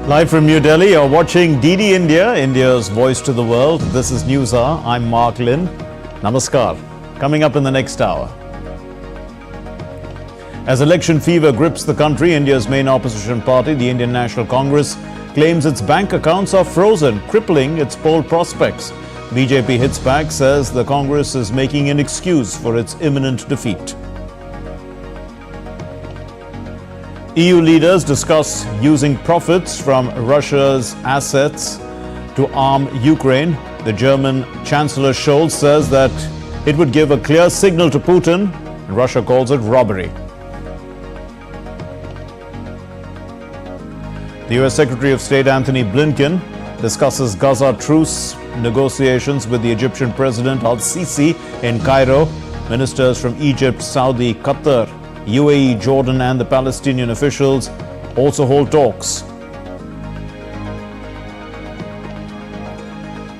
Live from New Delhi, you're watching DD India, India's voice to the world. This is News Hour. I'm Mark Lynn. Namaskar. Coming up in the next hour. As election fever grips the country, India's main opposition party, the Indian National Congress, claims its bank accounts are frozen, crippling its poll prospects. BJP hits back, says the Congress is making an excuse for its imminent defeat. EU leaders discuss using profits from Russia's assets to arm Ukraine. The German Chancellor Scholz says that it would give a clear signal to Putin, and Russia calls it robbery. The US Secretary of State Anthony Blinken discusses Gaza truce negotiations with the Egyptian President al-Sisi in Cairo. Ministers from Egypt, Saudi, Qatar, UAE, Jordan and the Palestinian officials also hold talks.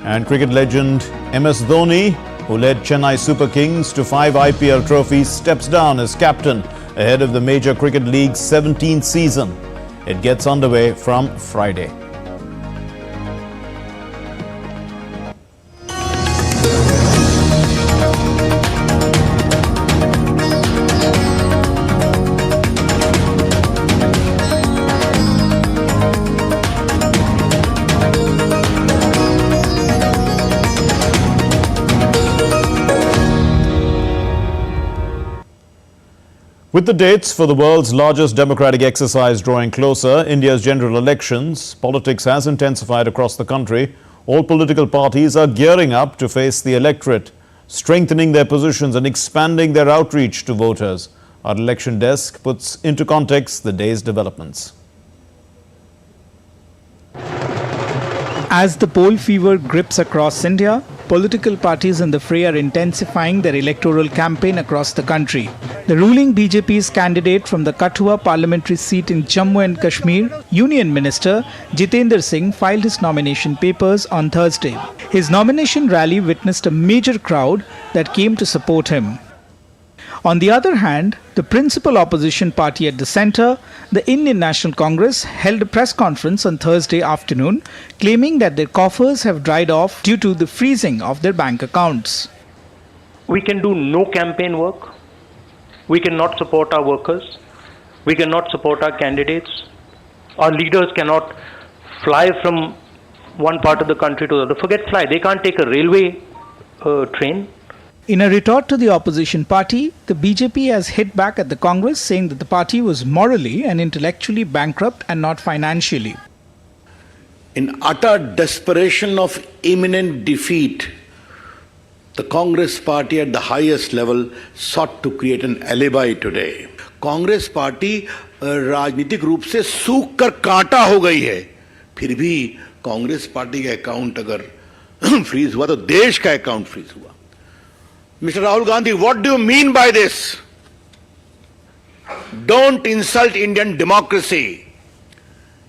And cricket legend MS Dhoni, who led Chennai Super Kings to 5 IPL trophies, steps down as captain ahead of the Major Cricket League's 17th season. It gets underway from Friday. With the dates for the world's largest democratic exercise drawing closer, India's general elections, politics has intensified across the country. All political parties are gearing up to face the electorate, strengthening their positions and expanding their outreach to voters. Our election desk puts into context the day's developments. As the poll fever grips across India, political parties in the fray are intensifying their electoral campaign across the country. The ruling BJP's candidate from the Kathua parliamentary seat in Jammu and Kashmir, Union Minister Jitendra Singh, filed his nomination papers on Thursday. His nomination rally witnessed a major crowd that came to support him. On the other hand, the principal opposition party at the centre, the Indian National Congress, held a press conference on Thursday afternoon, claiming that their coffers have dried off due to the freezing of their bank accounts. We can do no campaign work. We cannot support our workers. We cannot support our candidates. Our leaders cannot fly from one part of the country to the other. Forget fly, they can't take a railway train. In a retort to the opposition party, the BJP has hit back at the Congress, saying that the party was morally and intellectually bankrupt and not financially. In utter desperation of imminent defeat, the Congress party at the highest level sought to create an alibi today. Congress party राजनीतिक रूप से सूख कर कांटा हो गई है. फिर भी कांग्रेस पार्टी का अकाउंट अगर फ्रीज हुआ तो देश का अकाउंट फ्रीज हुआ. Mr. Rahul Gandhi, what do you mean by this? Don't insult Indian democracy.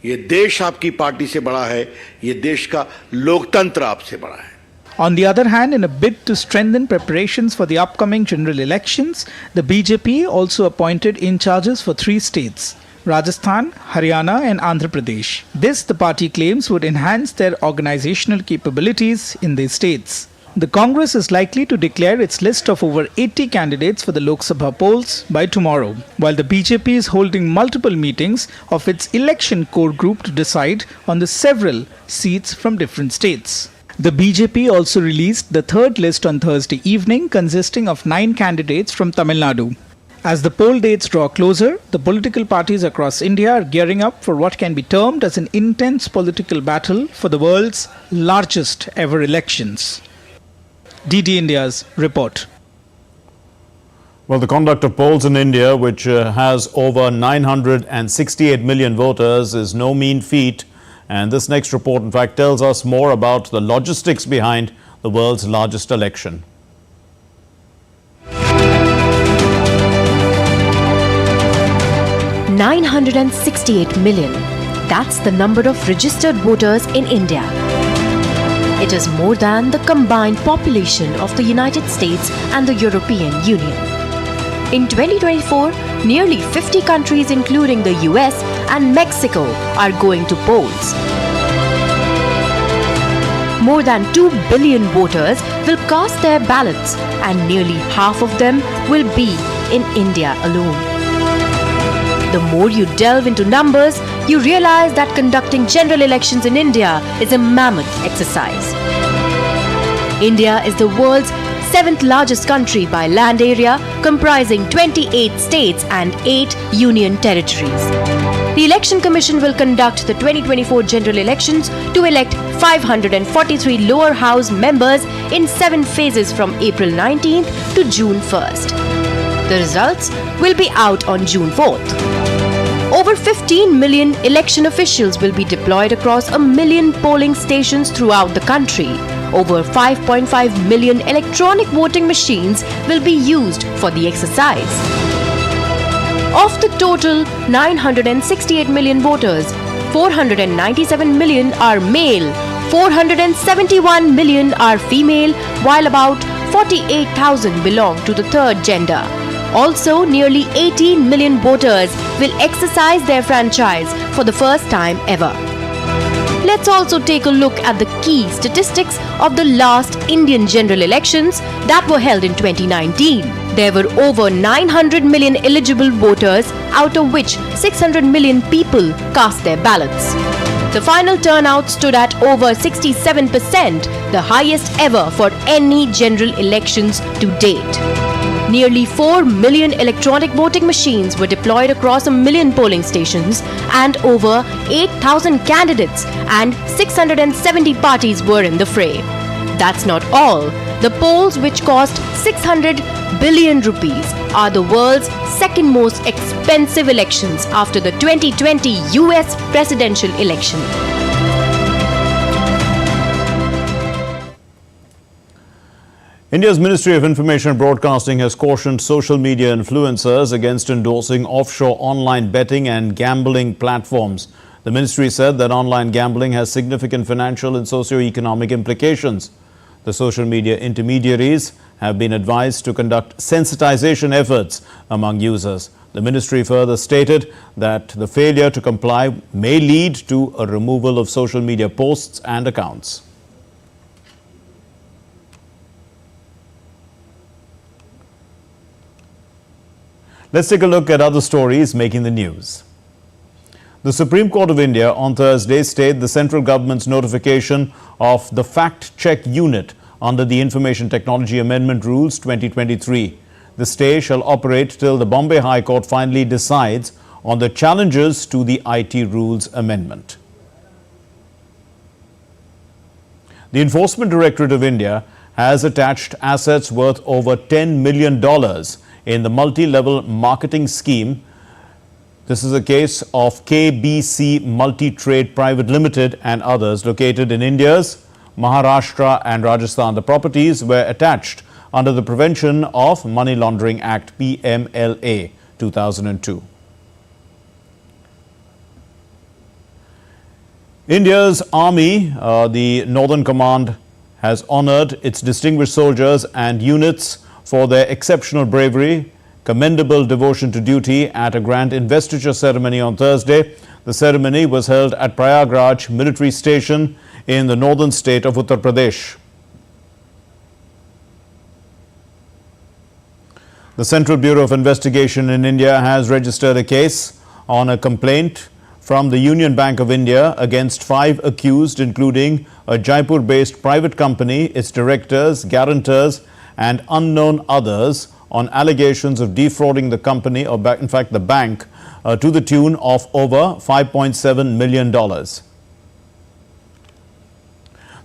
ये देश आपकी पार्टी से बड़ा है, ये देश का लोकतंत्र आपसे बड़ा है. On the other hand, in a bid to strengthen preparations for the upcoming general elections, the BJP also appointed in charges for 3 states, Rajasthan, Haryana and Andhra Pradesh. This, the party claims, would enhance their organizational capabilities in these states. The Congress is likely to declare its list of over 80 candidates for the Lok Sabha polls by tomorrow, while the BJP is holding multiple meetings of its election core group to decide on the several seats from different states. The BJP also released the third list on Thursday evening, consisting of 9 candidates from Tamil Nadu. As the poll dates draw closer, the political parties across India are gearing up for what can be termed as an intense political battle for the world's largest ever elections. DD India's report. Well, the conduct of polls in India, which has over 968 million voters, is no mean feat. And this next report, in fact, tells us more about the logistics behind the world's largest election. 968 million. That's the number of registered voters in India. It is more than the combined population of the United States and the European Union. In 2024, nearly 50 countries including the US and Mexico are going to polls. More than 2 billion voters will cast their ballots, and nearly half of them will be in India alone. The more you delve into numbers, you realize that conducting general elections in India is a mammoth exercise. India is the world's 7th largest country by land area, comprising 28 states and 8 union territories. The Election Commission will conduct the 2024 general elections to elect 543 lower house members in 7 phases from April 19th to June 1st. The results will be out on June 4th. Over 15 million election officials will be deployed across 1 million polling stations throughout the country. Over 5.5 million electronic voting machines will be used for the exercise. Of the total 968 million voters, 497 million are male, 471 million are female, while about 48,000 belong to the third gender. Also, nearly 18 million voters will exercise their franchise for the first time ever. Let's also take a look at the key statistics of the last Indian general elections that were held in 2019. There were over 900 million eligible voters, out of which 600 million people cast their ballots. The final turnout stood at over 67%, the highest ever for any general elections to date. Nearly 4 million electronic voting machines were deployed across 1 million polling stations, and over 8,000 candidates and 670 parties were in the fray. That's not all. The polls, which cost 600 billion rupees, are the world's second most expensive elections after the 2020 US presidential election. India's Ministry of Information and Broadcasting has cautioned social media influencers against endorsing offshore online betting and gambling platforms. The ministry said that online gambling has significant financial and socio-economic implications. The social media intermediaries have been advised to conduct sensitization efforts among users. The ministry further stated that the failure to comply may lead to a removal of social media posts and accounts. Let's take a look at other stories making the news. The Supreme Court of India on Thursday stayed the central government's notification of the fact-check unit under the Information Technology Amendment Rules 2023. The stay shall operate till the Bombay High Court finally decides on the challenges to the IT rules amendment. The Enforcement Directorate of India has attached assets worth over $10 million in the multi-level marketing scheme. This is a case of KBC Multi-Trade Private Limited and others located in India's Maharashtra and Rajasthan. The properties were attached under the Prevention of Money Laundering Act PMLA 2002. India's Army, the Northern Command, has honoured its distinguished soldiers and units for their exceptional bravery, commendable devotion to duty at a grand investiture ceremony on Thursday. The ceremony was held at Prayagraj military station in the northern state of Uttar Pradesh. The Central Bureau of Investigation in India has registered a case on a complaint from the Union Bank of India against 5 accused, including a Jaipur-based private company, its directors, guarantors, and unknown others, on allegations of defrauding the company, or in fact the bank, to the tune of over $5.7 million.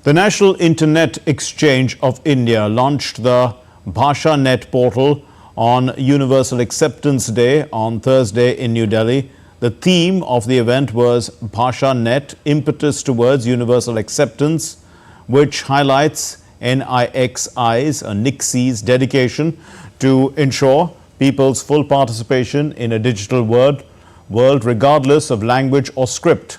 The National Internet Exchange of India launched the BhashaNet portal on Universal Acceptance Day on Thursday in New Delhi. The theme of the event was BhashaNet, Impetus Towards Universal Acceptance, which highlights NIXI's dedication to ensure people's full participation in a digital world regardless of language or script.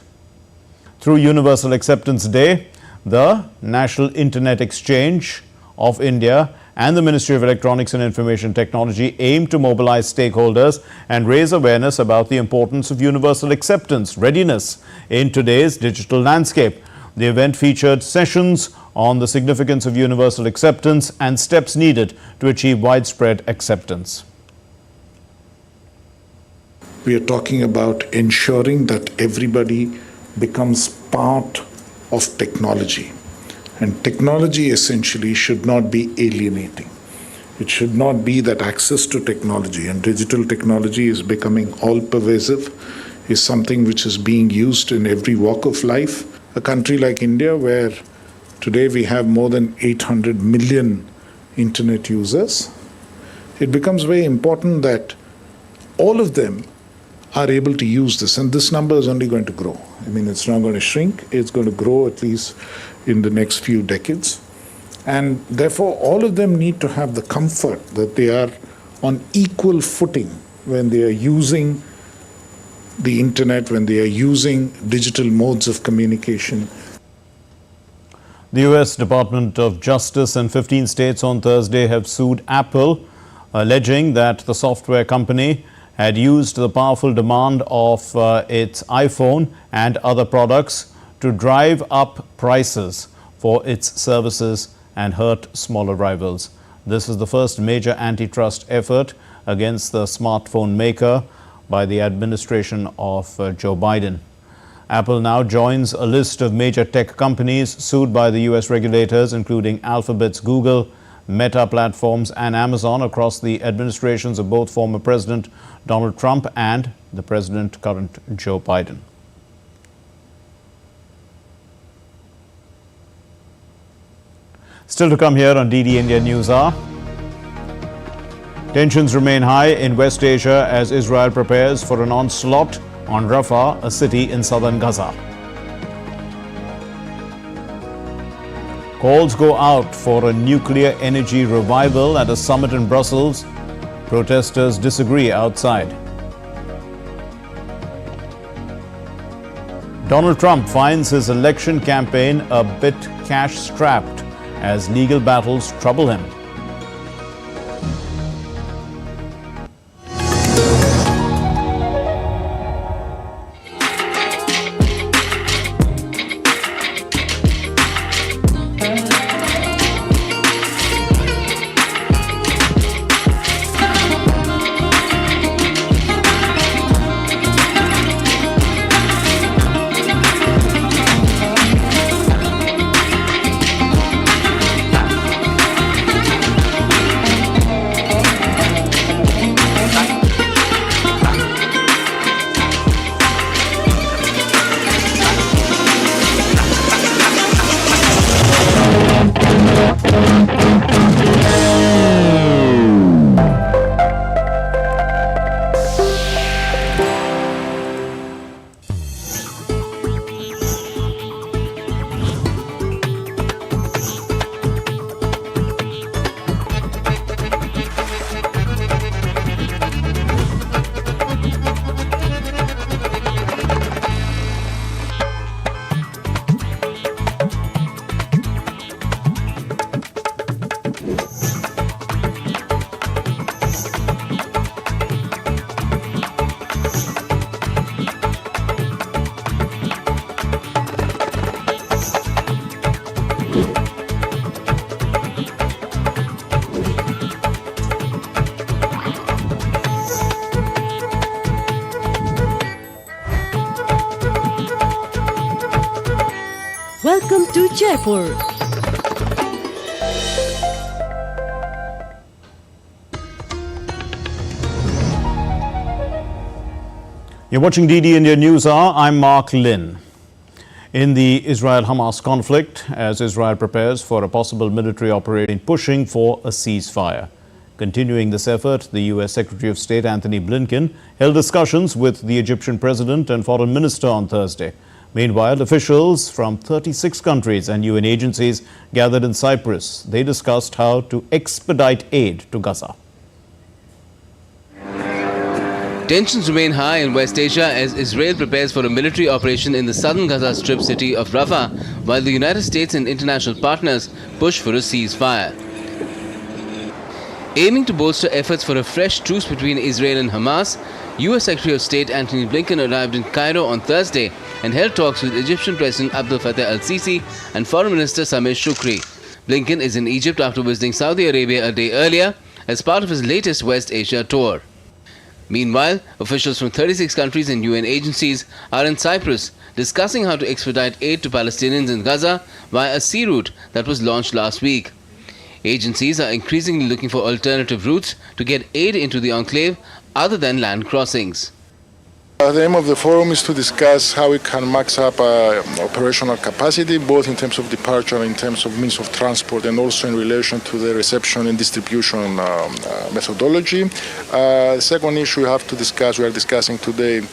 Through Universal Acceptance Day, the National Internet Exchange of India and the Ministry of Electronics and Information Technology aim to mobilize stakeholders and raise awareness about the importance of universal acceptance readiness in today's digital landscape. The event featured sessions on the significance of universal acceptance and steps needed to achieve widespread acceptance. We are talking about ensuring that everybody becomes part of technology. And technology essentially should not be alienating. It should not be that access to technology and digital technology is becoming all-pervasive, is something which is being used in every walk of life. A country like India, where today we have more than 800 million internet users, it becomes very important that all of them are able to use this, and this number is only going to grow. I mean, it's not going to shrink, it's going to grow at least in the next few decades. And therefore, all of them need to have the comfort that they are on equal footing when they are using the internet, when they are using digital modes of communication. The U.S. Department of Justice and 15 states on Thursday have sued Apple, alleging that the software company had used the powerful demand of its iPhone and other products to drive up prices for its services and hurt smaller rivals. This is the first major antitrust effort against the smartphone maker by the administration of Joe Biden. Apple now joins a list of major tech companies sued by the U.S. regulators, including Alphabet's Google, Meta Platforms and Amazon, across the administrations of both former President Donald Trump and the current Joe Biden. Still to come here on DD India News Hour. Tensions remain high in West Asia as Israel prepares for an onslaught on Rafah, a city in southern Gaza. Calls go out for a nuclear energy revival at a summit in Brussels. Protesters disagree outside. Donald Trump finds his election campaign a bit cash-strapped as legal battles trouble him. Welcome to Jaipur. You're watching DD India News Hour. I'm Mark Lynn. In the Israel-Hamas conflict, as Israel prepares for a possible military operation pushing for a ceasefire. Continuing this effort, the U.S. Secretary of State Anthony Blinken held discussions with the Egyptian President and Foreign Minister on Thursday. Meanwhile, officials from 36 countries and UN agencies gathered in Cyprus. They discussed how to expedite aid to Gaza. Tensions remain high in West Asia as Israel prepares for a military operation in the southern Gaza Strip city of Rafah, while the United States and international partners push for a ceasefire. Aiming to bolster efforts for a fresh truce between Israel and Hamas, US Secretary of State Antony Blinken arrived in Cairo on Thursday and held talks with Egyptian President Abdel Fattah al-Sisi and Foreign Minister Sameh Shoukry. Blinken is in Egypt after visiting Saudi Arabia a day earlier as part of his latest West Asia tour. Meanwhile, officials from 36 countries and UN agencies are in Cyprus discussing how to expedite aid to Palestinians in Gaza via a sea route that was launched last week. Agencies are increasingly looking for alternative routes to get aid into the enclave other than land crossings. The aim of the forum is to discuss how we can max up operational capacity, both in terms of departure, in terms of means of transport, and also in relation to the reception and distribution methodology. The second issue we are discussing today,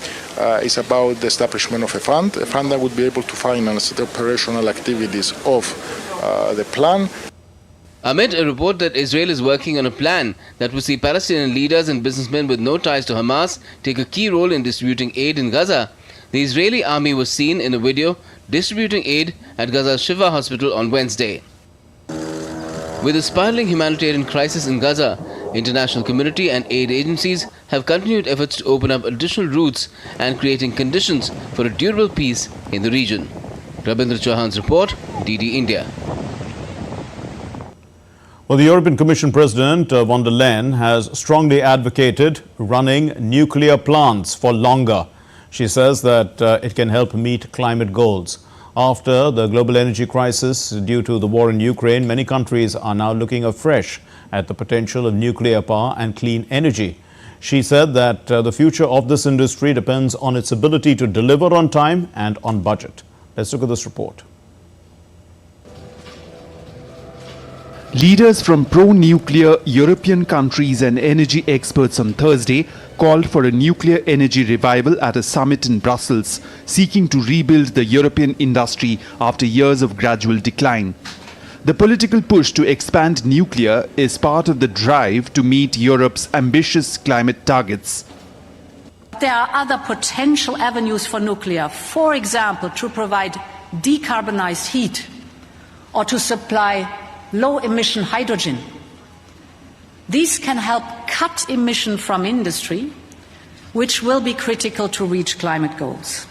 is about the establishment of a fund that would be able to finance the operational activities of the plan. Amid a report that Israel is working on a plan that would see Palestinian leaders and businessmen with no ties to Hamas take a key role in distributing aid in Gaza, the Israeli army was seen in a video distributing aid at Gaza's Shifa hospital on Wednesday. With a spiraling humanitarian crisis in Gaza, international community and aid agencies have continued efforts to open up additional routes and creating conditions for a durable peace in the region. Rabindra Chauhan's report, DD India. Well, the European Commission President von der Leyen has strongly advocated running nuclear plants for longer. She says that it can help meet climate goals. After the global energy crisis due to the war in Ukraine, many countries are now looking afresh at the potential of nuclear power and clean energy. She said that the future of this industry depends on its ability to deliver on time and on budget. Let's look at this report. Leaders from pro-nuclear European countries and energy experts on Thursday called for a nuclear energy revival at a summit in Brussels, seeking to rebuild the European industry after years of gradual decline. The political push to expand nuclear is part of the drive to meet Europe's ambitious climate targets. There are other potential avenues for nuclear, for example, to provide decarbonized heat or to supply low-emission hydrogen. These can help cut emission from industry, which will be critical to reach climate goals.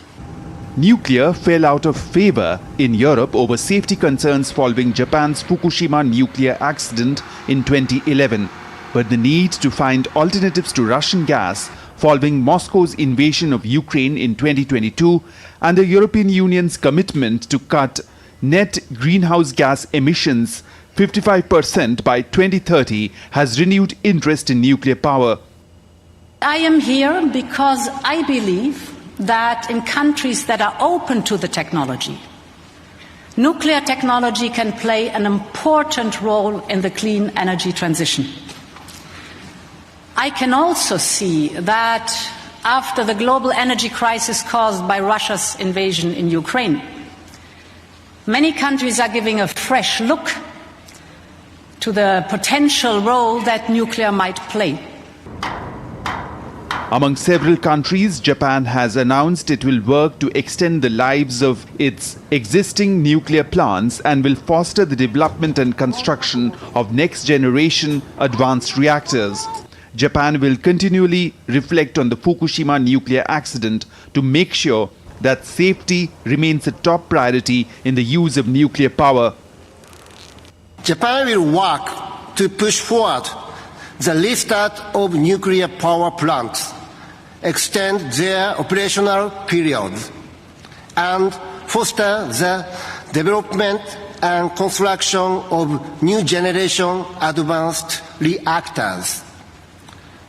Nuclear fell out of favor in Europe over safety concerns following Japan's Fukushima nuclear accident in 2011. But the need to find alternatives to Russian gas following Moscow's invasion of Ukraine in 2022 and the European Union's commitment to cut net greenhouse gas emissions 55% by 2030 has renewed interest in nuclear power. I am here because I believe that in countries that are open to the technology, nuclear technology can play an important role in the clean energy transition. I can also see that after the global energy crisis caused by Russia's invasion in Ukraine, many countries are giving a fresh look to the potential role that nuclear might play. Among several countries, Japan has announced it will work to extend the lives of its existing nuclear plants and will foster the development and construction of next-generation advanced reactors. Japan will continually reflect on the Fukushima nuclear accident to make sure that safety remains a top priority in the use of nuclear power. Japan will work to push forward the restart of nuclear power plants, extend their operational periods, and foster the development and construction of new generation advanced reactors.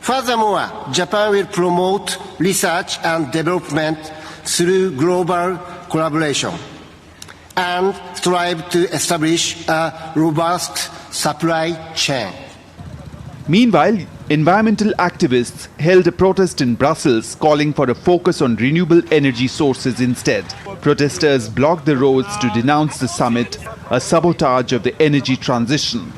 Furthermore, Japan will promote research and development through global collaboration and strive to establish a robust supply chain. Meanwhile, environmental activists held a protest in Brussels calling for a focus on renewable energy sources instead. Protesters blocked the roads to denounce the summit, a sabotage of the energy transition.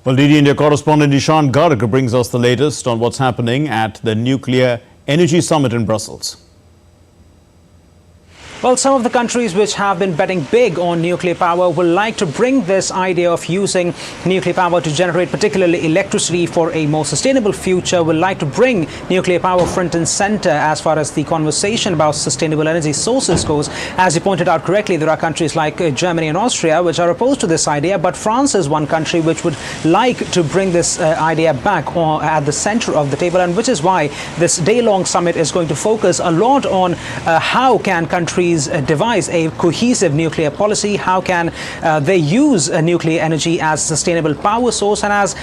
Well, DD India correspondent Ishan Garg brings us the latest on what's happening at the Nuclear Energy Summit in Brussels. Well, some of the countries which have been betting big on nuclear power will like to bring this idea of using nuclear power to generate particularly electricity for a more sustainable future, will like to bring nuclear power front and center as far as the conversation about sustainable energy sources goes. As you pointed out correctly, there are countries like Germany and Austria which are opposed to this idea, but France is one country which would like to bring this idea back at the center of the table, and which is why this day-long summit is going to focus a lot on how can countries devise a cohesive nuclear policy, how can they use nuclear energy as a sustainable power source. And as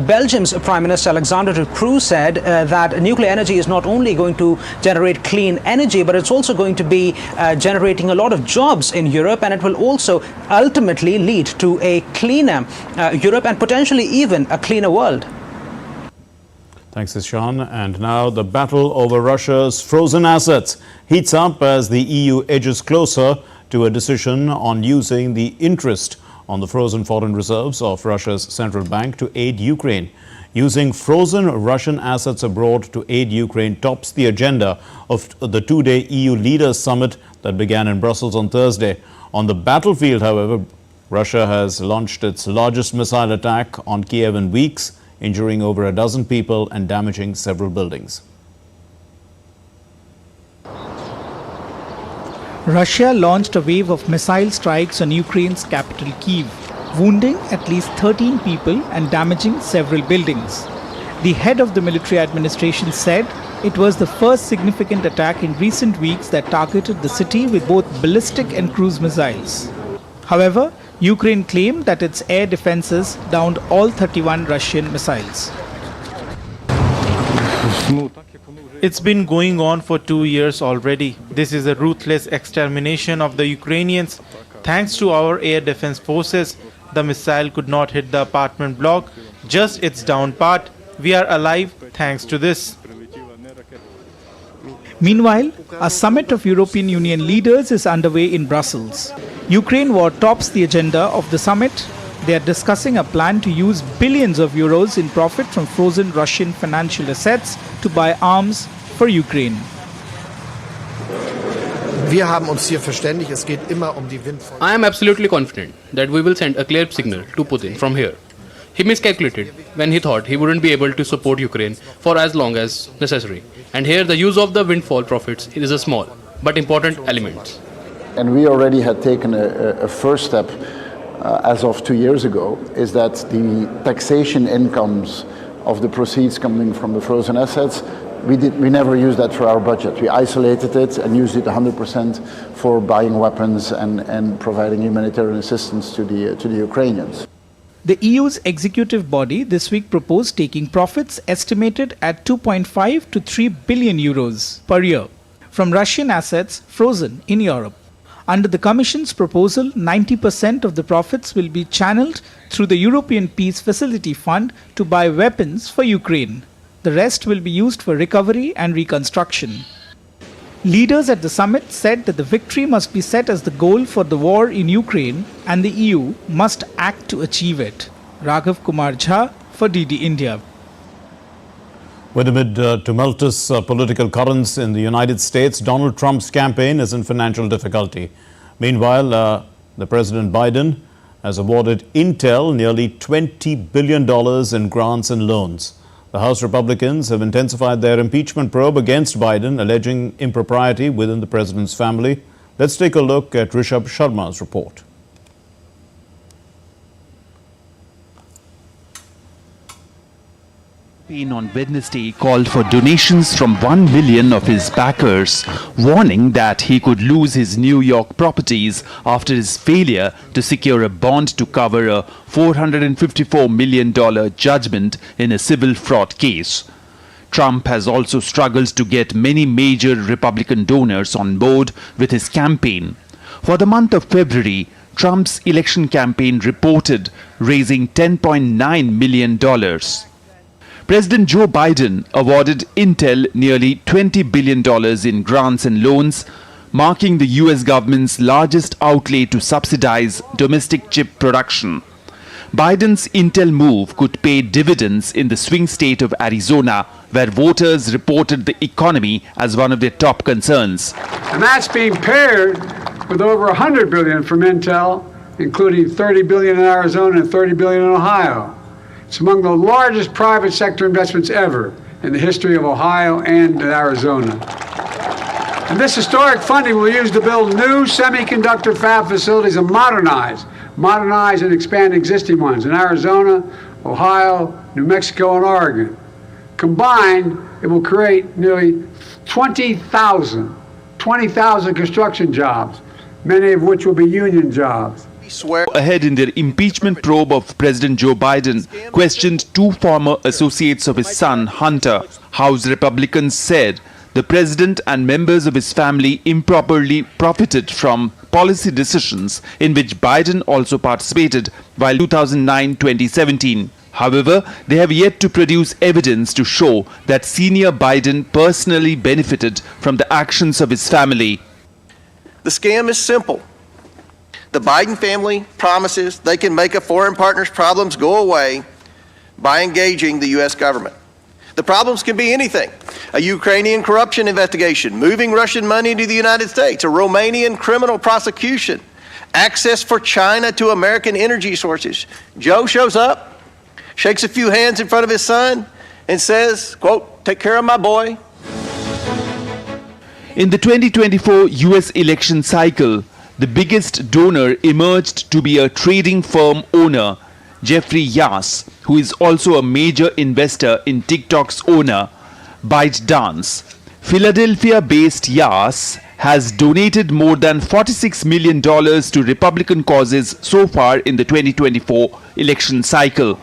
Belgium's Prime Minister Alexander De Croo said, that nuclear energy is not only going to generate clean energy, but it's also going to be generating a lot of jobs in Europe, and it will also ultimately lead to a cleaner Europe and potentially even a cleaner world. Thanks, Ishan. And now the battle over Russia's frozen assets heats up as the EU edges closer to a decision on using the interest on the frozen foreign reserves of Russia's central bank to aid Ukraine. Using frozen Russian assets abroad to aid Ukraine tops the agenda of the two-day EU leaders summit that began in Brussels on Thursday. On the battlefield, however, Russia has launched its largest missile attack on Kiev in weeks, injuring over a dozen people and damaging several buildings. Russia launched a wave of missile strikes on Ukraine's capital Kyiv, wounding at least 13 people and damaging several buildings. The head of the military administration said it was the first significant attack in recent weeks that targeted the city with both ballistic and cruise missiles. However, Ukraine claimed that its air defenses downed all 31 Russian missiles. It's been going on for 2 years already. This is a ruthless extermination of the Ukrainians. Thanks to our air defense forces, the missile could not hit the apartment block, just its down part. We are alive thanks to this. Meanwhile, a summit of European Union leaders is underway in Brussels. Ukraine war tops the agenda of the summit. They are discussing a plan to use billions of euros in profit from frozen Russian financial assets to buy arms for Ukraine. I am absolutely confident that we will send a clear signal to Putin from here. He miscalculated when he thought he wouldn't be able to support Ukraine for as long as necessary. And here the use of the windfall profits is a small but important element. And we already had taken a first step as of 2 years ago, is that the taxation incomes of the proceeds coming from the frozen assets, we never used that for our budget. We isolated it and used it 100% for buying weapons and providing humanitarian assistance to the Ukrainians. The EU's executive body this week proposed taking profits estimated at 2.5 to 3 billion euros per year from Russian assets frozen in Europe. Under the Commission's proposal, 90% of the profits will be channeled through the European Peace Facility Fund to buy weapons for Ukraine. The rest will be used for recovery and reconstruction. Leaders at the summit said that the victory must be set as the goal for the war in Ukraine, and the EU must act to achieve it. Raghav Kumar Jha for DD India. With amid tumultuous political currents in the United States, Donald Trump's campaign is in financial difficulty. Meanwhile, the President Biden has awarded Intel nearly $20 billion in grants and loans. The House Republicans have intensified their impeachment probe against Biden, alleging impropriety within the president's family. Let's take a look at Rishabh Sharma's report. On Wednesday called for donations from 1 million of his backers, warning that he could lose his New York properties after his failure to secure a bond to cover a $454 million judgment in a civil fraud case. Trump has also struggled to get many major Republican donors on board with his campaign. For the month of February, Trump's election campaign reported raising $10.9 million. President Joe Biden awarded Intel nearly $20 billion in grants and loans, marking the US government's largest outlay to subsidize domestic chip production. Biden's Intel move could pay dividends in the swing state of Arizona, where voters reported the economy as one of their top concerns. And that's being paired with over $100 billion from Intel, including $30 billion in Arizona and $30 billion in Ohio. It's among the largest private sector investments ever in the history of Ohio and Arizona. And this historic funding will use to build new semiconductor fab facilities and modernize and expand existing ones in Arizona, Ohio, New Mexico, and Oregon. Combined, it will create nearly 20,000 construction jobs, many of which will be union jobs. Ahead in their impeachment probe of President Joe Biden, questioned two former associates of his son, Hunter. House Republicans said the president and members of his family improperly profited from policy decisions in which Biden also participated while 2009-2017. However, they have yet to produce evidence to show that senior Biden personally benefited from the actions of his family. The scam is simple. The Biden family promises they can make a foreign partner's problems go away by engaging the U.S. government. The problems can be anything: a Ukrainian corruption investigation, moving Russian money to the United States, a Romanian criminal prosecution, access for China to American energy sources. Joe shows up, shakes a few hands in front of his son, and says, quote, "Take care of my boy." In the 2024 US election cycle, the biggest donor emerged to be a trading firm owner, Jeffrey Yass, who is also a major investor in TikTok's owner, ByteDance. Philadelphia-based Yass has donated more than $46 million to Republican causes so far in the 2024 election cycle.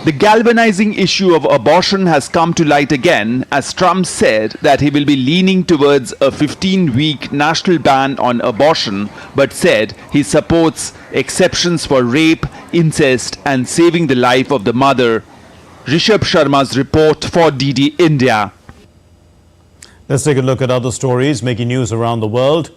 The galvanizing issue of abortion has come to light again as Trump said that he will be leaning towards a 15-week national ban on abortion, but said he supports exceptions for rape, incest, and saving the life of the mother. Rishabh Sharma's report for DD India. Let's take a look at other stories making news around the world.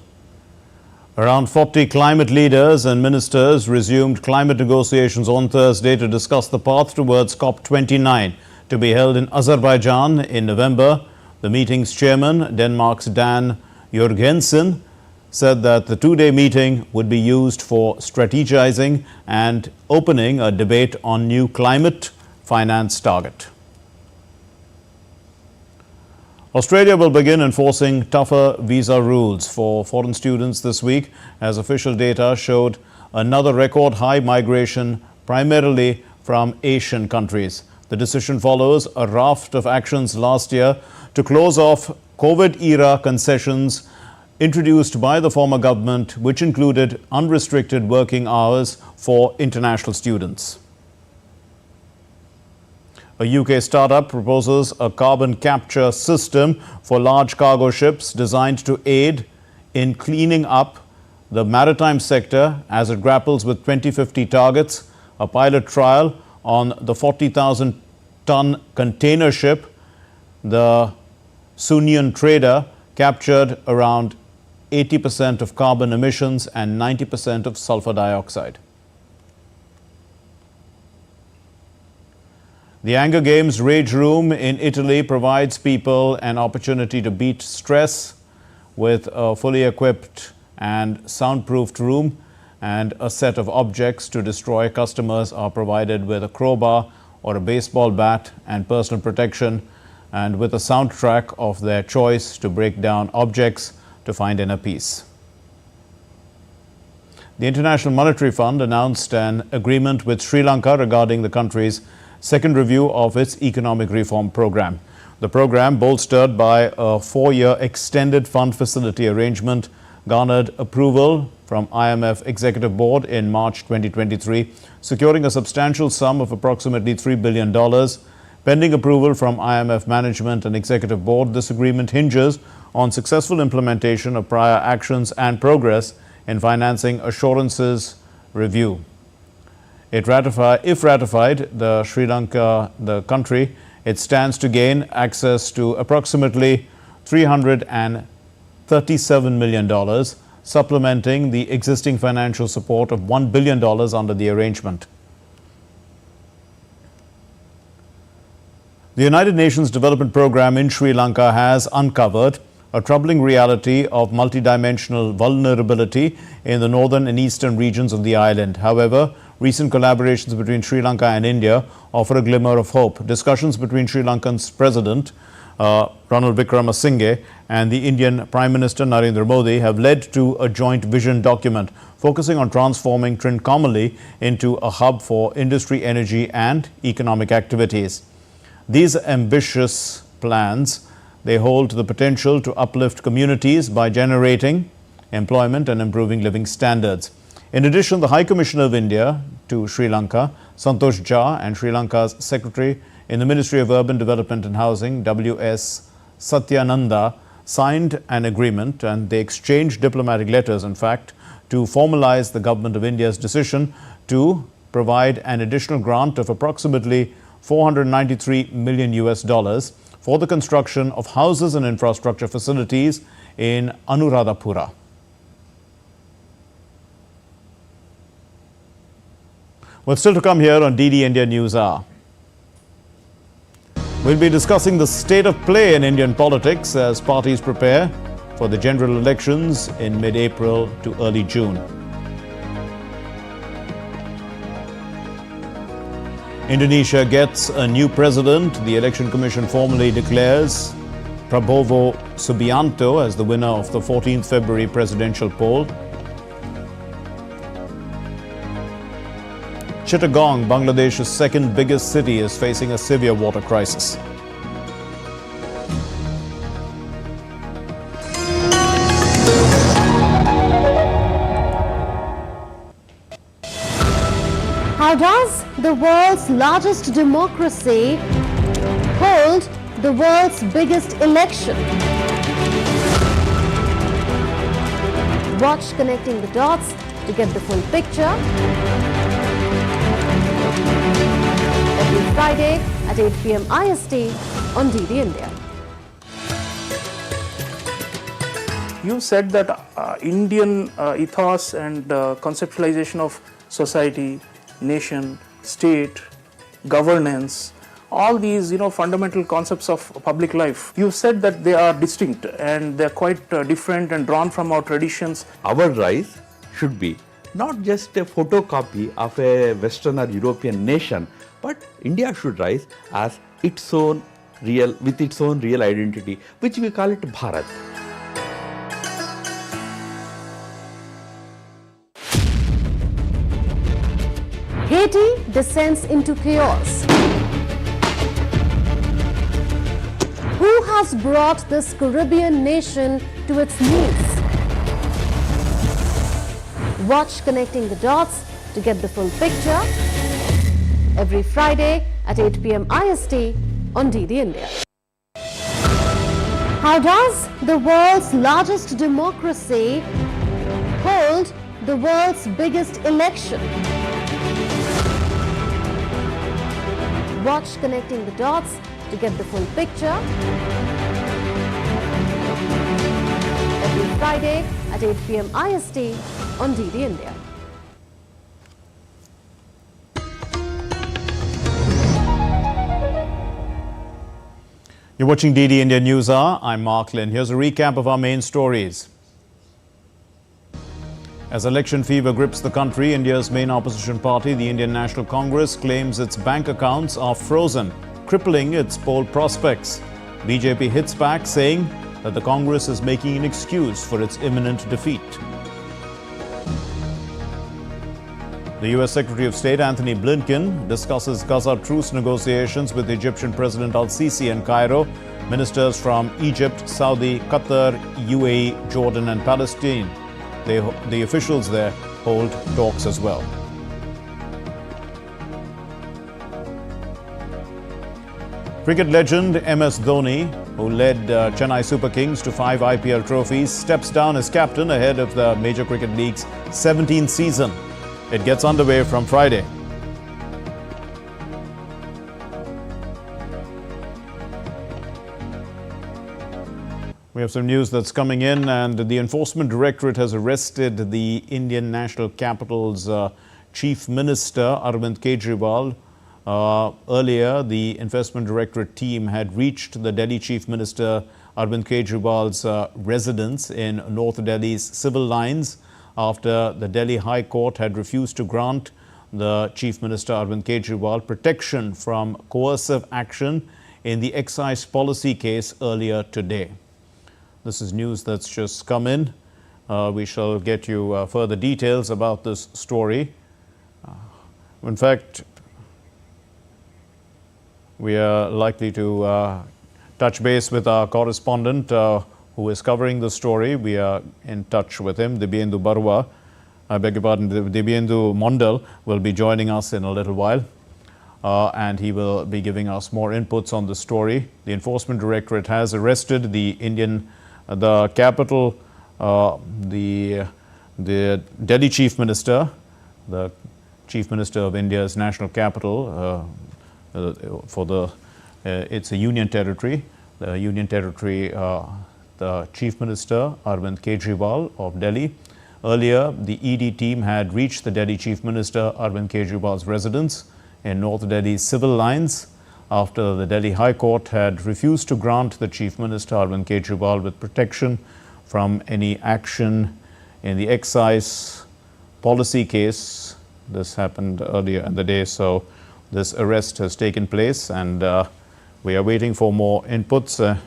Around 40 climate leaders and ministers resumed climate negotiations on Thursday to discuss the path towards COP29 to be held in Azerbaijan in November. The meeting's chairman, Denmark's Dan Jørgensen, said that the two-day meeting would be used for strategizing and opening a debate on new climate finance target. Australia will begin enforcing tougher visa rules for foreign students this week as official data showed another record high migration primarily from Asian countries. The decision follows a raft of actions last year to close off COVID-era concessions introduced by the former government, which included unrestricted working hours for international students. A UK startup proposes a carbon capture system for large cargo ships designed to aid in cleaning up the maritime sector as it grapples with 2050 targets. A pilot trial on the 40,000-ton container ship, the Sunion Trader, captured around 80% of carbon emissions and 90% of sulfur dioxide. The Anger Games Rage Room in Italy provides people an opportunity to beat stress with a fully equipped and soundproofed room and a set of objects to destroy. Customers are provided with a crowbar or a baseball bat and personal protection, and with a soundtrack of their choice to break down objects to find inner peace. The International Monetary Fund announced an agreement with Sri Lanka regarding the country's second review of its economic reform program. The program, bolstered by a 4-year extended fund facility arrangement, garnered approval from IMF Executive Board in March 2023, securing a substantial sum of approximately $3 billion. Pending approval from IMF Management and Executive Board, this agreement hinges on successful implementation of prior actions and progress in financing assurances review. If ratified, the country, it stands to gain access to approximately $337 million, supplementing the existing financial support of $1 billion under the arrangement. The United Nations Development Programme in Sri Lanka has uncovered a troubling reality of multidimensional vulnerability in the northern and eastern regions of the island. However, recent collaborations between Sri Lanka and India offer a glimmer of hope. Discussions between Sri Lankan's President Ranil Wickremesinghe and the Indian Prime Minister Narendra Modi have led to a joint vision document focusing on transforming Trincomalee into a hub for industry, energy and economic activities. These ambitious plans, they hold the potential to uplift communities by generating employment and improving living standards. In addition, the High Commissioner of India to Sri Lanka, Santosh Jha, and Sri Lanka's Secretary in the Ministry of Urban Development and Housing, W.S. Satyananda, signed an agreement and they exchanged diplomatic letters, in fact, to formalize the Government of India's decision to provide an additional grant of approximately $493 million for the construction of houses and infrastructure facilities in Anuradhapura. Well, still to come here on DD India News Hour. We'll be discussing the state of play in Indian politics as parties prepare for the general elections in mid-April to early June. Indonesia gets a new president. The Election Commission formally declares Prabowo Subianto as the winner of the 14th February presidential poll. Chittagong, Bangladesh's second biggest city, is facing a severe water crisis. How does the world's largest democracy hold the world's biggest election? Watch Connecting the Dots to get the full picture. Every Friday at 8 p.m. IST on DD India. You said that Indian ethos and conceptualization of society, nation, state, governance, all these fundamental concepts of public life, you said that they are distinct and they are quite different and drawn from our traditions. Our rise should be not just a photocopy of a Western or European nation, but India should rise as its own real identity, which we call it Bharat. Haiti descends into chaos. Who has brought this Caribbean nation to its knees? Watch Connecting the Dots to get the full picture. Every Friday at 8 p.m. IST on DD India. How does the world's largest democracy hold the world's biggest election? Watch Connecting the Dots to get the full picture. Every Friday at 8 p.m. IST on DD India. You're watching DD India News Hour. I'm Mark Lynn. Here's a recap of our main stories. As election fever grips the country, India's main opposition party, the Indian National Congress, claims its bank accounts are frozen, crippling its poll prospects. BJP hits back, saying that the Congress is making an excuse for its imminent defeat. The U.S. Secretary of State Antony Blinken discusses Gaza truce negotiations with Egyptian President al-Sisi in Cairo. Ministers from Egypt, Saudi, Qatar, UAE, Jordan and Palestine. The officials there hold talks as well. Cricket legend MS Dhoni, who led Chennai Super Kings to 5 IPL trophies, steps down as captain ahead of the Major Cricket League's 17th season. It gets underway from Friday. We have some news that's coming in, and the Enforcement Directorate has arrested the Indian National Capital's Chief Minister, Arvind Kejriwal, Earlier, the Enforcement Directorate team had reached the Delhi Chief Minister Arvind Kejriwal's residence in North Delhi's civil lines after the Delhi High Court had refused to grant the Chief Minister Arvind Kejriwal protection from coercive action in the excise policy case earlier today. This is news that's just come in. We shall get you further details about this story. In fact, we are likely to touch base with our correspondent who is covering the story. We are in touch with him, Dibyendu Barua. I beg your pardon, Dibyendu Mondal will be joining us in a little while. And he will be giving us more inputs on the story. The Enforcement Directorate has arrested the capital, the Delhi Chief Minister, the Chief Minister of India's national capital, it's a union territory. The union territory, the Chief Minister Arvind Kejriwal of Delhi. Earlier, the ED team had reached the Delhi Chief Minister Arvind Kejriwal's residence in North Delhi's civil lines after the Delhi High Court had refused to grant the Chief Minister Arvind Kejriwal with protection from any action in the excise policy case. This happened earlier in the day, so this arrest has taken place and we are waiting for more inputs.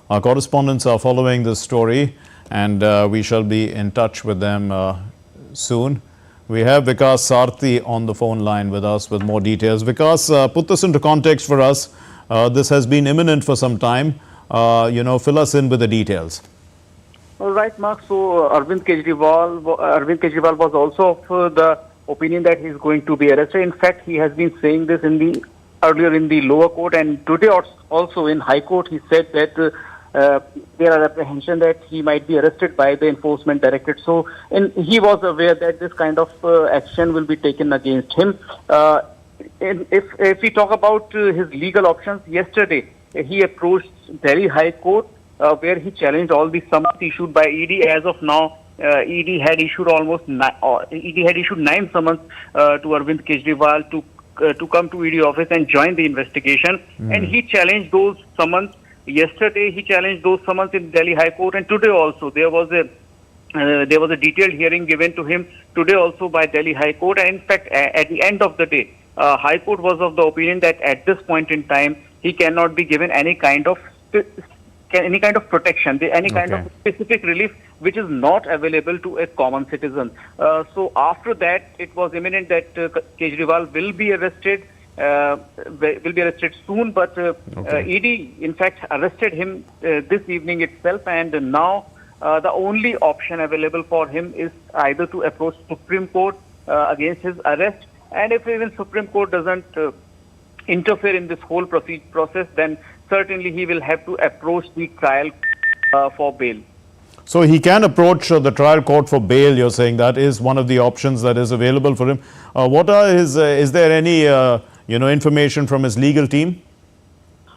Our correspondents are following this story and we shall be in touch with them soon. We have Vikas Sarthi on the phone line with us with more details. Vikas, put this into context for us. This has been imminent for some time. Fill us in with the details. All right, Mark. So Arvind Kejriwal was also of the opinion that he is going to be arrested. In fact, he has been saying this earlier in the lower court and today also in High Court. He said that there are apprehension that he might be arrested by the Enforcement Directorate. So, and he was aware that this kind of action will be taken against him. If we talk about his legal options, yesterday he approached Delhi High Court where he challenged all the summons issued by ED. As of now, ED had issued 9 summons to Arvind Kejriwal to come to ED office and join the investigation. And he challenged those summons. Yesterday, he challenged those summons in Delhi High Court, and today also there was a detailed hearing given to him today also by Delhi High Court. And in fact, at the end of the day, High Court was of the opinion that at this point in time he cannot be given any kind of protection, any kind of specific relief which is not available to a common citizen. So after that, it was imminent that Kejriwal will be arrested. Soon, but ED in fact arrested him this evening itself, and now the only option available for him is either to approach Supreme Court against his arrest, and if even Supreme Court doesn't interfere in this whole process, then certainly he will have to approach the trial for bail. So he can approach the trial court for bail, you're saying that is one of the options that is available for him. What are his, is there any information from his legal team?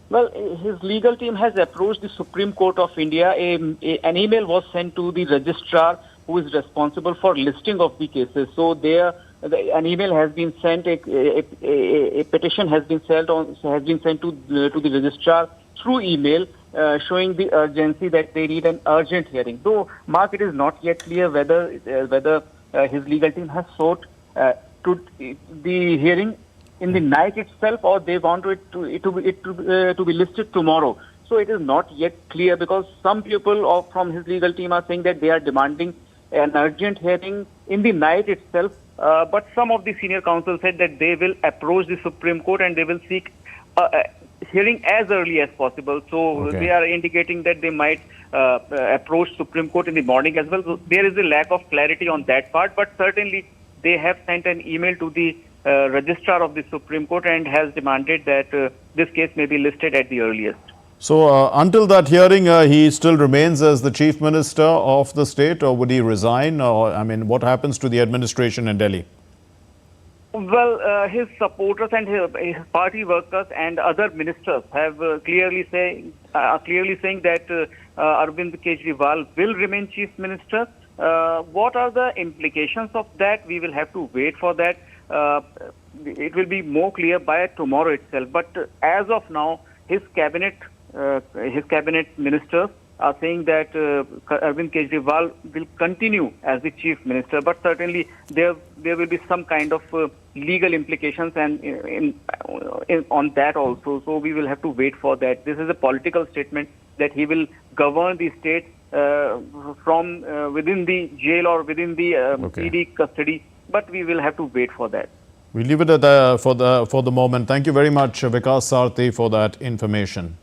Well, his legal team has approached the Supreme Court of India. An email was sent to the registrar who is responsible for listing of the cases. So an email has been sent, a petition has been sent to the registrar through email, showing the urgency that they need an urgent hearing. Though, Mark, it is not yet clear whether his legal team has sought to the hearing in the night itself, or they want it to be listed tomorrow. So it is not yet clear, because some people from his legal team are saying that they are demanding an urgent hearing in the night itself. But some of the senior counsel said that they will approach the Supreme Court and they will seek hearing as early as possible. So they are indicating that they might approach Supreme Court in the morning as well. So there is a lack of clarity on that part, but certainly they have sent an email to the registrar of the Supreme Court and has demanded that this case may be listed at the earliest. So until that hearing, he still remains as the Chief Minister of the state, or would he resign? Or, I mean, what happens to the administration in Delhi? Well, his supporters and his party workers and other ministers have clearly are clearly saying that Arvind Kejriwal will remain Chief Minister. What are the implications of that? We will have to wait for that. It will be more clear by tomorrow itself. But as of now, his cabinet ministers are saying that Arvind Kejriwal will continue as the Chief Minister. But certainly there will be some kind of legal implications and on that also. So we will have to wait for that. This is a political statement that he will govern the state from within the jail or within the ED custody. But we will have to wait for that. We leave it at that for the moment. Thank you very much, Vikas Sarthi, for that information.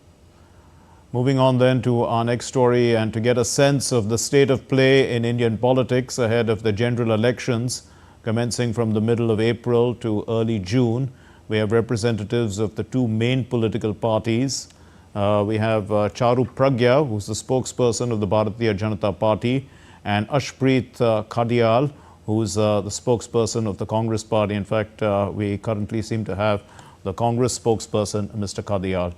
Moving on then to our next story, and to get a sense of the state of play in Indian politics ahead of the general elections commencing from the middle of April to early June, we have representatives of the two main political parties. We have Charu Pragya, who's the spokesperson of the Bharatiya Janata Party, and Ashpreet Khadial, who's the spokesperson of the Congress Party. In fact, we currently seem to have the Congress spokesperson, Mr. Khadial.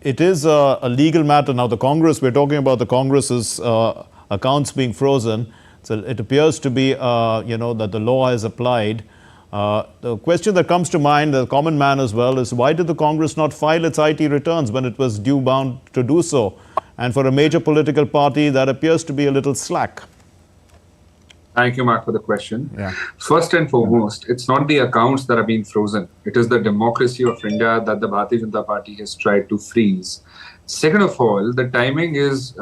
It is a legal matter. Now, the Congress, we're talking about the Congress's accounts being frozen. So it appears to be, that the law is applied. The question that comes to mind, the common man as well, is why did the Congress not file its IT returns when it was due bound to do so? And for a major political party, that appears to be a little slack. Thank you, Mark, for the question. Yeah. First and foremost, it's not the accounts that are being frozen. It is the democracy of India that the Bharatiya Janata Party has tried to freeze. Second of all, the timing is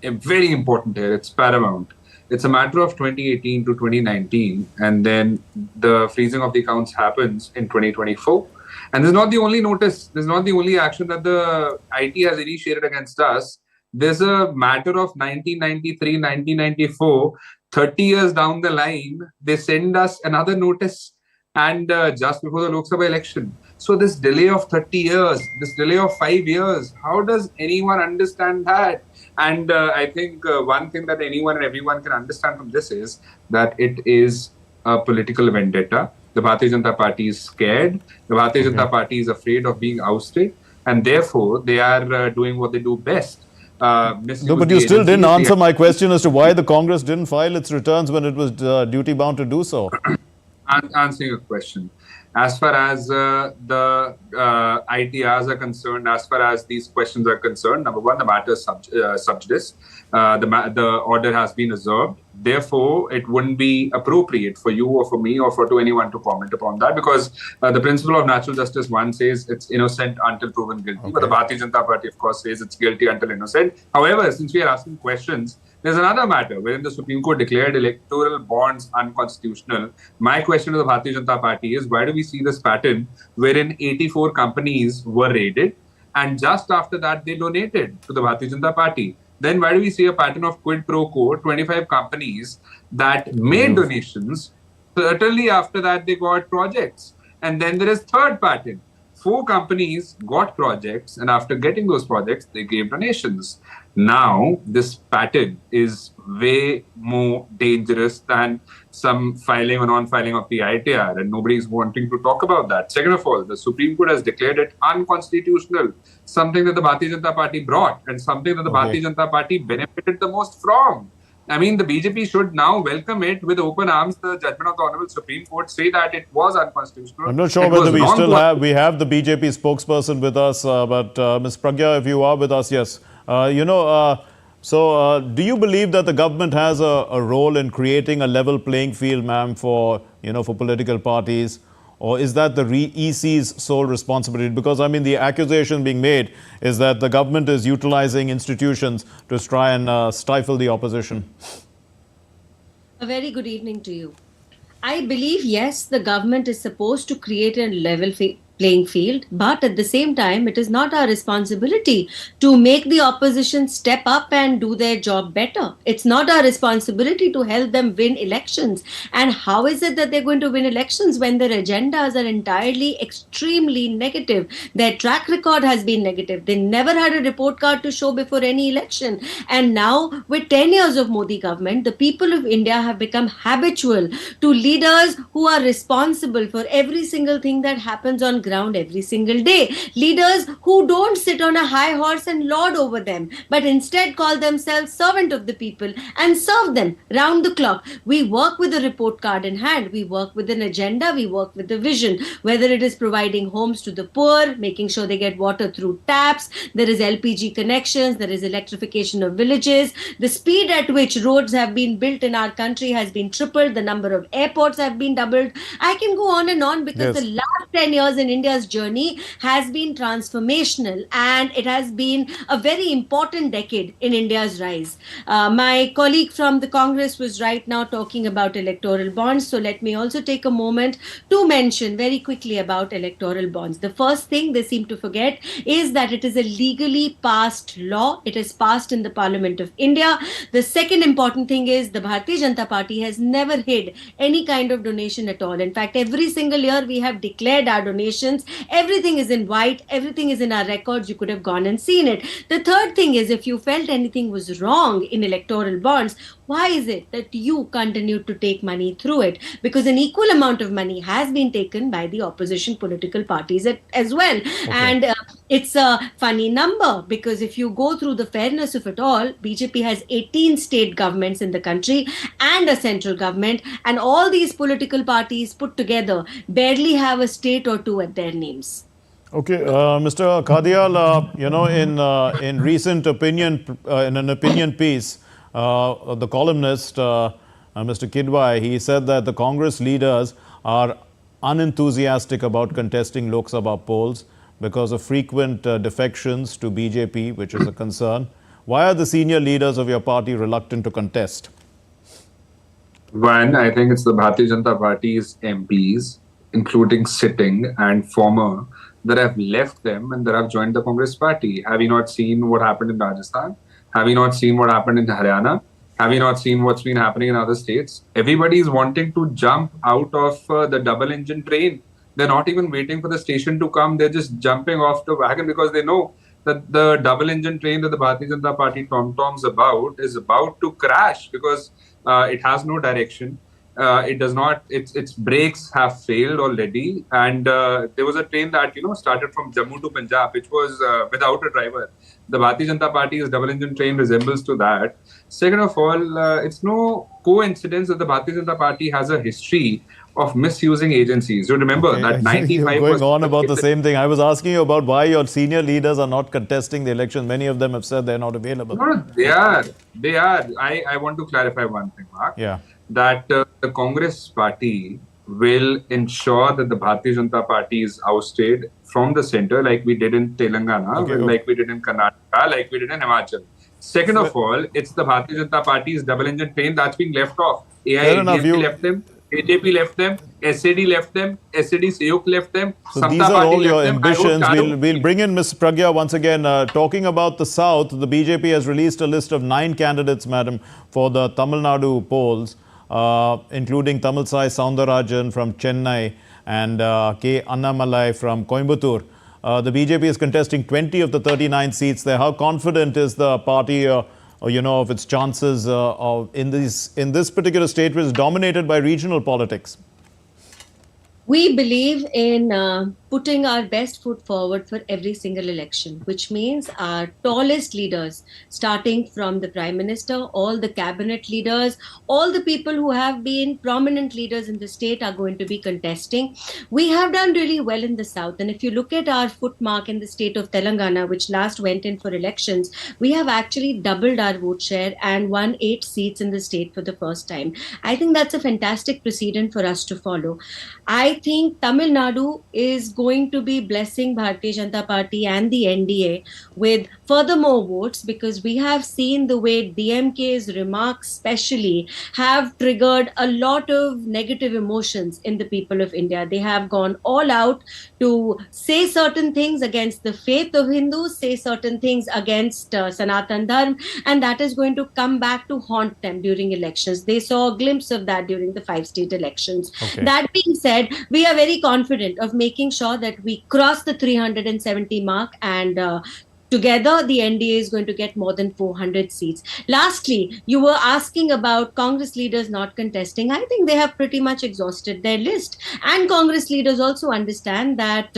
very important here. It's paramount. It's a matter of 2018 to 2019, and then the freezing of the accounts happens in 2024. And this is not the only notice. This is not the only action that the IT has initiated against us. There's a matter of 1993, 1994, 30 years down the line, they send us another notice, and just before the Lok Sabha election. So this delay of 30 years, this delay of 5 years, how does anyone understand that? And I think one thing that anyone and everyone can understand from this is that it is a political vendetta. The Bharatiya Janata Party is scared. The Bharatiya Janata Party is afraid of being ousted, and therefore they are doing what they do best. No, but you still didn't answer my question as to why the Congress didn't file its returns when it was duty bound to do so. Answering your question. As far as the ITRs are concerned, as far as these questions are concerned, number one, the matter is sub judice. The order has been observed. Therefore, it wouldn't be appropriate for you or for me or to anyone to comment upon that, because the principle of natural justice, one says it's innocent until proven guilty. But the Bharatiya Janata Party, of course, says it's guilty until innocent. However, since we are asking questions, there's another matter wherein the Supreme Court declared electoral bonds unconstitutional. My question to the Bharatiya Janata Party is, why do we see this pattern wherein 84 companies were raided and just after that they donated to the Bharatiya Janata Party? Then why do we see a pattern of quid pro quo, 25 companies that made donations, certainly after that they got projects? And then there is third pattern. 4 companies got projects, and after getting those projects, they gave donations. Now, this pattern is way more dangerous than some filing or non-filing of the ITR, and nobody is wanting to talk about that. Second of all, the Supreme Court has declared it unconstitutional, something that the Bharatiya Janata Party brought and something that the Bharatiya Janata Party benefited the most from. I mean, the BJP should now welcome it with open arms. The judgment of the Honorable Supreme Court say that it was unconstitutional. I'm not sure whether we still have the BJP spokesperson with us, but Ms. Pragya, if you are with us, yes. So do you believe that the government has a role in creating a level playing field, ma'am, for political parties? Or is that the EC's sole responsibility? Because, I mean, the accusation being made is that the government is utilizing institutions to try and stifle the opposition. A very good evening to you. I believe, yes, the government is supposed to create a level playing field, but at the same time, it is not our responsibility to make the opposition step up and do their job better. It's not our responsibility to help them win elections. And how is it that they're going to win elections when their agendas are entirely extremely negative? Their track record has been negative. They never had a report card to show before any election. And now, with 10 years of Modi government, the people of India have become habitual to leaders who are responsible for every single thing that happens on ground every single day. Leaders who don't sit on a high horse and lord over them, but instead call themselves servant of the people and serve them round the clock. We work with a report card in hand. We work with an agenda. We work with a vision, whether it is providing homes to the poor, making sure they get water through taps, there is LPG connections, there is electrification of villages. The speed at which roads have been built in our country has been tripled. The number of airports have been doubled. I can go on and on because the last 10 years in India's journey has been transformational, and it has been a very important decade in India's rise. My colleague from the Congress was right now talking about electoral bonds. So let me also take a moment to mention very quickly about electoral bonds. The first thing they seem to forget is that it is a legally passed law. It is passed in the Parliament of India. The second important thing is the Bharatiya Janata Party has never hid any kind of donation at all. In fact, every single year we have declared our donations. Everything is in white. Everything is in our records. You could have gone and seen it. The third thing is, if you felt anything was wrong in electoral bonds, why is it that you continue to take money through it? Because an equal amount of money has been taken by the opposition political parties as well. Okay. And it's a funny number, because if you go through the fairness of it all, BJP has 18 state governments in the country and a central government, and all these political parties put together barely have a state or two at their names. Okay, Mr. Kadial, in recent opinion, in an opinion piece, the columnist, Mr. Kidwai, he said that the Congress leaders are unenthusiastic about contesting Lok Sabha polls because of frequent defections to BJP, which is a concern. Why are the senior leaders of your party reluctant to contest? One, I think it's the Bharatiya Janata Party's MPs, including sitting and former, that have left them and that have joined the Congress party. Have you not seen what happened in Rajasthan? Have you not seen what happened in Haryana? Have you not seen what's been happening in other states? Everybody is wanting to jump out of the double-engine train. They're not even waiting for the station to come. They're just jumping off the wagon because they know that the double-engine train that the Bharatiya Janata Party tom-toms about is about to crash because it has no direction. It does not, its brakes have failed already. And there was a train that, started from Jammu to Punjab, which was without a driver. The Bharatiya Janata Party's double-engine train resembles to that. Second of all, it's no coincidence that the Bharatiya Janata Party has a history of misusing agencies. You remember that 95%... You're going on about the same thing. I was asking you about why your senior leaders are not contesting the election. Many of them have said they're not available. No, they are. They are. I want to clarify one thing, Mark. Yeah. That the Congress party will ensure that the Bharatiya Janata Party is ousted from the center, like we did in Telangana, like we did in Karnataka, like we did in Himachal. Second of all, it's the Bharatiya Janata Party's double-engine train that's being left off. AIADMK left them, BJP left them, SAD left them, SAD Seyuk left them. So these are all your ambitions. We'll bring in Ms. Pragya once again. Talking about the South, the BJP has released a list of 9 candidates, madam, for the Tamil Nadu polls, including Tamilsai Soundarajan from Chennai and K. Annamalai from Coimbatore. The BJP is contesting 20 of the 39 seats there. How confident is the party, of its chances in this particular state, which is dominated by regional politics? We believe in putting our best foot forward for every single election, which means our tallest leaders, starting from the Prime Minister, all the cabinet leaders, all the people who have been prominent leaders in the state are going to be contesting. We have done really well in the South. And if you look at our footmark in the state of Telangana, which last went in for elections, we have actually doubled our vote share and won 8 seats in the state for the first time. I think that's a fantastic precedent for us to follow. I think Tamil Nadu is going to be blessing Bharatiya Janata Party and the NDA with furthermore votes, because we have seen the way DMK's remarks especially have triggered a lot of negative emotions in the people of India. They have gone all out to say certain things against the faith of Hindus, say certain things against Sanatan Dharma, and that is going to come back to haunt them during elections. They saw a glimpse of that during the 5 state elections. Okay. That being said, we are very confident of making sure that we cross the 370 mark and Together, the NDA is going to get more than 400 seats. Lastly, you were asking about Congress leaders not contesting. I think they have pretty much exhausted their list. And Congress leaders also understand that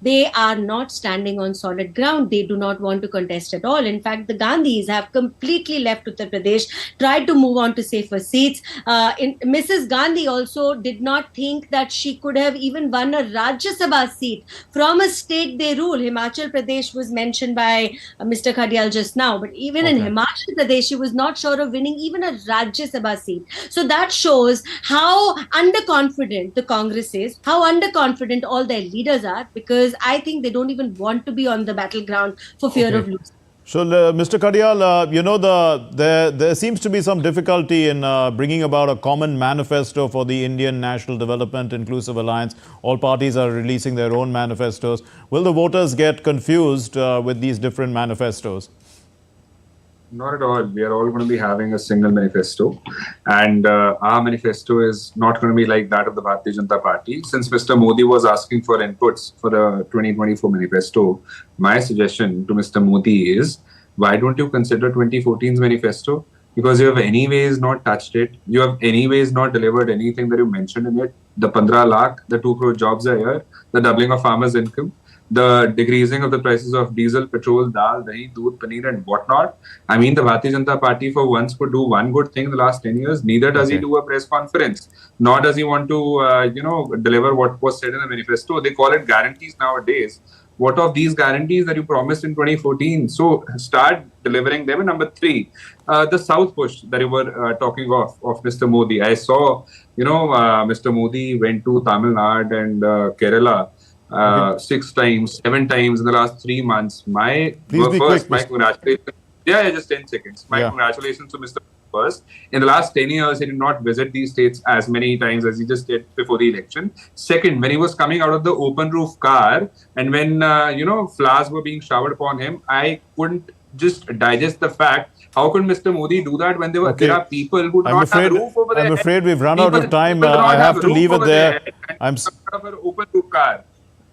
they are not standing on solid ground. They do not want to contest at all. In fact, the Gandhis have completely left Uttar Pradesh, tried to move on to safer seats. Mrs. Gandhi also did not think that she could have even won a Rajya Sabha seat from a state they rule. Himachal Pradesh was mentioned by Mr. Khadial just now, but even in Himachal Pradesh, she was not sure of winning even a Rajya Sabha seat. So that shows how underconfident the Congress is, how underconfident all their leaders are, because I think they don't even want to be on the battleground for fear of losing. So, Mr. Khadial, you know, there seems to be some difficulty in bringing about a common manifesto for the Indian National Development Inclusive Alliance. All parties are releasing their own manifestos. Will the voters get confused with these different manifestos? Not at all. We are all going to be having a single manifesto, and our manifesto is not going to be like that of the Bharatiya Janata Party. Since Mr. Modi was asking for inputs for the 2024 manifesto, my suggestion to Mr. Modi is, why don't you consider 2014's manifesto? Because you have anyways not touched it. You have anyways not delivered anything that you mentioned in it. The 15 lakh, the 2 crore jobs a year, the doubling of farmers' income, the decreasing of the prices of diesel, petrol, dal, dahi, doodh, paneer and whatnot. I mean, the Bharatiya Janata Party for once could do one good thing in the last 10 years. Neither does he do a press conference, nor does he want to, deliver what was said in the manifesto. They call it guarantees nowadays. What of these guarantees that you promised in 2014? So start delivering them. And number 3, the South push that you were talking of Mr. Modi. I saw, Mr. Modi went to Tamil Nadu and Kerala 6 times, 7 times in the last 3 months. My congratulations. Yeah, just 10 seconds. My congratulations to Mr. First. In the last 10 years, he did not visit these states as many times as he just did before the election. Second, when he was coming out of the open roof car and when, flowers were being showered upon him, I couldn't just digest the fact. How could Mr. Modi do that when there are people who do not have a roof over their head? I'm afraid we've run out of time. I have to leave it there.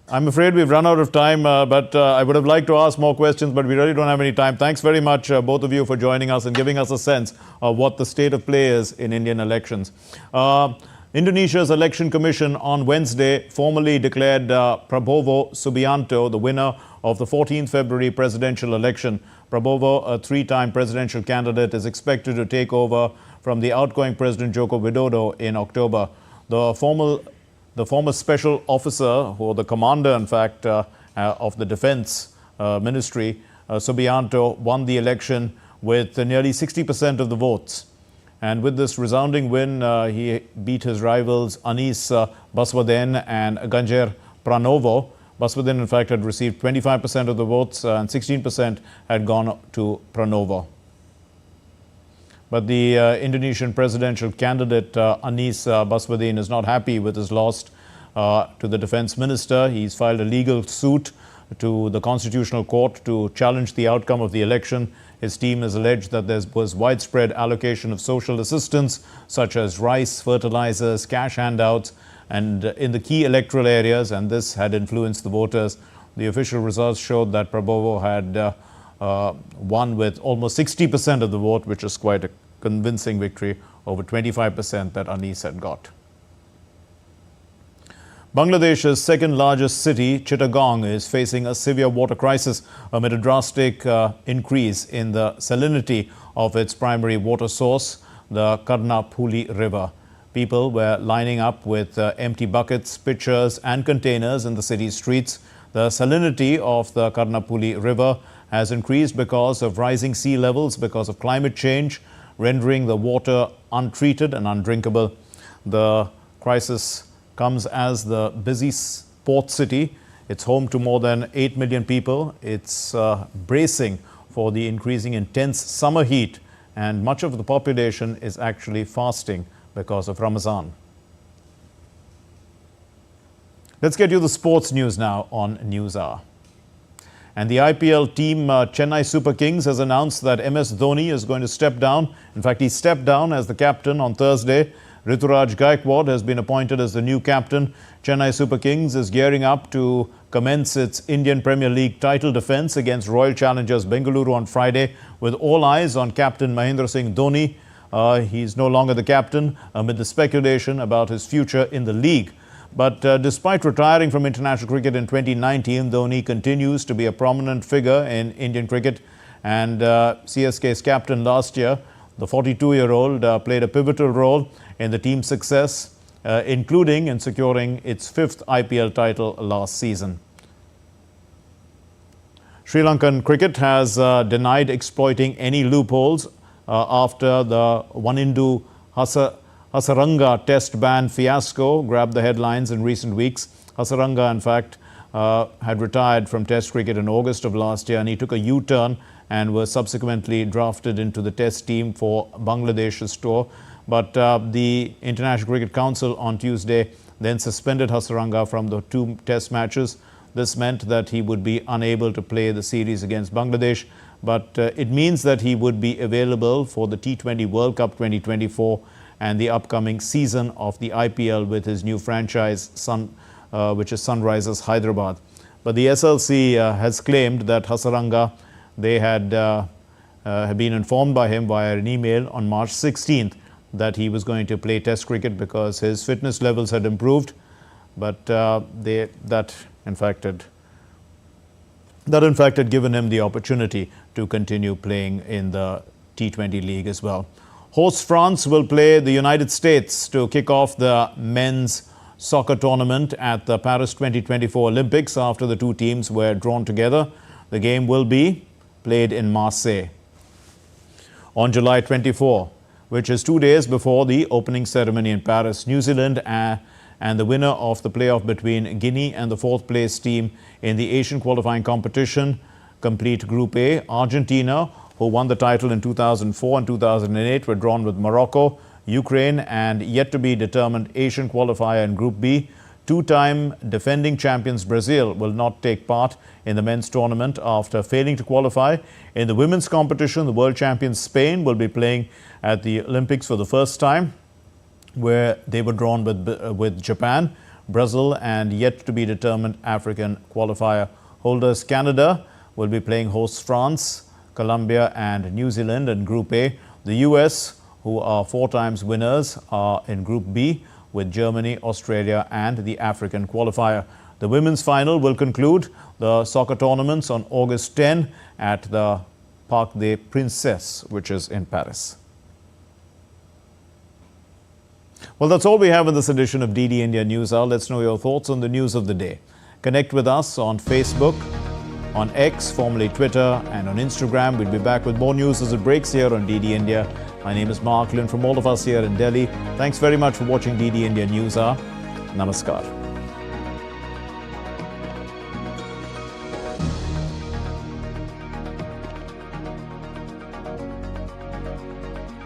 I'm afraid we've run out of time, but I would have liked to ask more questions, but we really don't have any time. Thanks very much, both of you, for joining us and giving us a sense of what the state of play is in Indian elections. Indonesia's Election Commission on Wednesday formally declared Prabowo Subianto the winner of the 14th February presidential election. Prabowo, a 3-time presidential candidate, is expected to take over from the outgoing President Joko Widodo in October. The former special officer, or the commander, in fact, of the Defense Ministry, Subianto, won the election with nearly 60% of the votes. And with this resounding win, he beat his rivals Anies Baswedan and Ganjar Pranowo. Baswedan, in fact, had received 25% of the votes and 16% had gone to Pranowo. But the Indonesian presidential candidate, Anies Baswedan, is not happy with his loss to the defense minister. He's filed a legal suit to the Constitutional Court to challenge the outcome of the election. His team has alleged that there was widespread allocation of social assistance, such as rice, fertilizers, cash handouts, and in the key electoral areas, and this had influenced the voters. The official results showed that Prabowo had won with almost 60% of the vote, which is quite a convincing victory over 25% that Anies had got. Bangladesh's second largest city, Chittagong, is facing a severe water crisis amid a drastic increase in the salinity of its primary water source, the Karnapuli River. People were lining up with empty buckets, pitchers and containers in the city's streets. The salinity of the Karnapuli River has increased because of rising sea levels, because of climate change, rendering the water untreated and undrinkable. The crisis comes as the busy port city. It's home to more than 8 million people. It's bracing for the increasing intense summer heat, and much of the population is actually fasting because of Ramadan. Let's get you the sports news now on NewsHour. And the IPL team Chennai Super Kings has announced that MS Dhoni is going to step down. In fact, he stepped down as the captain on Thursday. Ruturaj Gaikwad has been appointed as the new captain. Chennai Super Kings is gearing up to commence its Indian Premier League title defence against Royal Challengers Bengaluru on Friday, with all eyes on captain Mahendra Singh Dhoni. He's no longer the captain amid the speculation about his future in the league. But despite retiring from international cricket in 2019, Dhoni continues to be a prominent figure in Indian cricket, and CSK's captain last year, the 42-year-old, played a pivotal role in the team's success, including in securing its 5th IPL title last season. Sri Lankan cricket has denied exploiting any loopholes after the Wanindu Hasaranga test ban fiasco grabbed the headlines in recent weeks. Hasaranga, in fact, had retired from test cricket in August of last year, and he took a U-turn and was subsequently drafted into the test team for Bangladesh's tour. But the International Cricket Council on Tuesday then suspended Hasaranga from the 2 test matches. This meant that he would be unable to play the series against Bangladesh, but it means that he would be available for the T20 World Cup 2024 and the upcoming season of the IPL with his new franchise, which is Sunrisers Hyderabad. But the SLC has claimed that Hasaranga, they had been informed by him via an email on March 16th that he was going to play test cricket because his fitness levels had improved, but that in fact had given him the opportunity to continue playing in the T20 league as well. Host France will play the United States to kick off the men's soccer tournament at the Paris 2024 Olympics after the 2 teams were drawn together. The game will be played in Marseille on July 24, which is 2 days before the opening ceremony in Paris. New Zealand and the winner of the playoff between Guinea and the 4th place team in the Asian qualifying competition complete Group A. Argentina, who won the title in 2004 and 2008, were drawn with Morocco. Ukraine and yet to be determined Asian qualifier in Group B. 2-time defending champions Brazil will not take part in the men's tournament after failing to qualify. In the women's competition, the world champions Spain will be playing at the Olympics for the first time, where they were drawn with Japan, Brazil and yet to be determined African qualifier holders Canada will be playing hosts France, Colombia and New Zealand in Group A. The US, who are 4 times winners, are in Group B with Germany, Australia and the African qualifier. The women's final will conclude the soccer tournaments on August 10 at the Parc des Princes, which is in Paris. Well, that's all we have in this edition of DD India News Hour. Let's know your thoughts on the news of the day. Connect with us on Facebook, on X, formerly Twitter, and on Instagram. We'll be back with more news as it breaks here on DD India. My name is Mark Lynn from all of us here in Delhi. Thanks very much for watching DD India News Hour. Namaskar.